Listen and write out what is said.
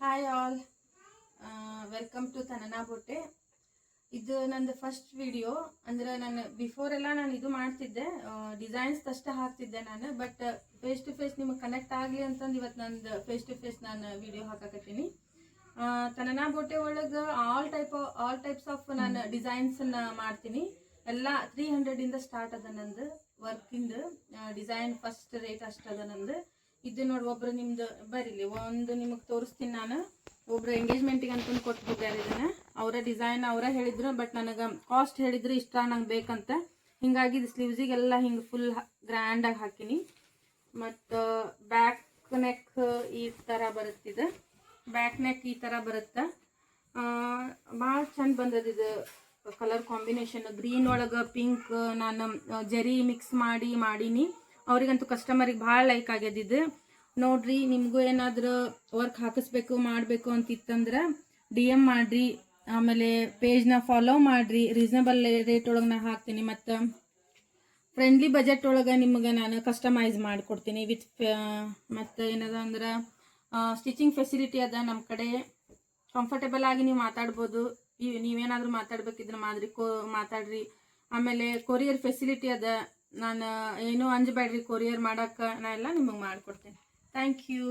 Hi all, welcome to ತನನಾ ಬೋಟೆ. ಇದು ನಂದು ಫಸ್ಟ್ ವಿಡಿಯೋ. ಅಂದರೆ ನಾನು ಬಿಫೋರ್ ಎಲ್ಲ ನಾನು ಇದು ಮಾಡ್ತಿದ್ದೆ, ಡಿಸೈನ್ಸ್ ಅಷ್ಟೇ ಹಾಕ್ತಿದ್ದೆ ನಾನು. ಬಟ್ ಫೇಸ್ ಟು ಫೇಸ್ ನಿಮಗೆ ಕನೆಕ್ಟ್ ಆಗಲಿ ಅಂತಂದು ಇವತ್ತು ನಂದು ಫೇಸ್ ಟು ಫೇಸ್ ನಾನು ವಿಡಿಯೋ ಹಾಕಕತ್ತೀನಿ. ತನನಾ ಬೋಟೆ ಒಳಗೆ ಆಲ್ ಟೈಪ್ಸ್ ಆಫ್ ನಾನು ಡಿಸೈನ್ಸನ್ನು ಮಾಡ್ತೀನಿ. ಎಲ್ಲ 300 ಸ್ಟಾರ್ಟ್ ಅದ ನಂದು ವರ್ಕಿಂದು ಡಿಸೈನ್. ಫಸ್ಟ್ ರೇಟ್ ಅಷ್ಟದ ನಂದು. ಇದು ನೋಡಿ, ಒಬ್ರು ನಿಮ್ದು ಬರೀಲಿ ಒಂದು ನಿಮಗೆ ತೋರಿಸ್ತೀನಿ ನಾನು. ಒಬ್ರು ಎಂಗೇಜ್ಮೆಂಟಿಗೆ ಅಂತಂದು ಕೊಟ್ಟು ಹೋಗ್ಯಾರ ಇದನ್ನ. ಅವರ ಡಿಸೈನ್ ಅವರ ಹೇಳಿದ್ರು, ಬಟ್ ನನಗೆ ಕಾಸ್ಟ್ ಹೇಳಿದ್ರು ಇಷ್ಟ ನಂಗೆ ಬೇಕಂತ. ಹಿಂಗಾಗಿ ಇದು ಸ್ಲೀವ್ಸಿಗೆಲ್ಲ ಹಿಂಗೆ ಫುಲ್ ಗ್ರ್ಯಾಂಡಾಗಿ ಹಾಕಿನಿ. ಮತ್ತು ಬ್ಯಾಕ್ ನೆಕ್ ಈ ಥರ ಬರುತ್ತಿದೆ. ಬ್ಯಾಕ್ ನೆಕ್ ಈ ಥರ ಬರುತ್ತೆ. ಭಾಳ ಚಂದ ಬಂದದ ಇದು ಕಲರ್ ಕಾಂಬಿನೇಷನ್. ಗ್ರೀನ್ ಒಳಗೆ ಪಿಂಕ್ ನಾನು ಜರಿ ಮಿಕ್ಸ್ ಮಾಡೀನಿ. ಅವ್ರಿಗಂತೂ ಕಸ್ಟಮರಿಗೆ ಭಾಳ ಲೈಕ್ ಆಗ್ಯದಿದ್ದು. ನೋಡ್ರಿ, ನಿಮಗೂ ಏನಾದರೂ ವರ್ಕ್ ಹಾಕಿಸ್ಬೇಕು ಮಾಡಬೇಕು ಅಂತಿತ್ತಂದ್ರೆ DM ಮಾಡಿರಿ. ಆಮೇಲೆ ಪೇಜ್ನ ಫಾಲೋ ಮಾಡಿರಿ. ರೀಸನಬಲ್ ರೇಟ್ ಒಳಗೆ ನಾನು ಹಾಕ್ತೀನಿ. ಮತ್ತು ಫ್ರೆಂಡ್ಲಿ ಬಜೆಟ್ ಒಳಗೆ ನಿಮಗೆ ನಾನು ಕಸ್ಟಮೈಸ್ ಮಾಡಿಕೊಡ್ತೀನಿ ಮತ್ತು ಏನದ ಅಂದ್ರೆ ಸ್ಟಿಚಿಂಗ್ ಫೆಸಿಲಿಟಿ ಅದ ನಮ್ಮ ಕಡೆ. ಕಂಫರ್ಟೇಬಲ್ ಆಗಿ ನೀವು ಮಾತಾಡ್ಬೋದು. ನೀವೇನಾದರೂ ಮಾತಾಡ್ಬೇಕಿದ್ರೆ ಮಾತಾಡ್ರಿ. ಆಮೇಲೆ ಕೊರಿಯರ್ ಫೆಸಿಲಿಟಿ ಅದ. ನಾನು ಏನೂ ಅಂಜಬೇಡ್ರಿ, ಕೊರಿಯರ್ ಮಾಡೋಕ್ಕೆ ನಾ ಎಲ್ಲ ನಿಮಗೆ ಮಾಡಿಕೊಡ್ತೀನಿ. Thank you.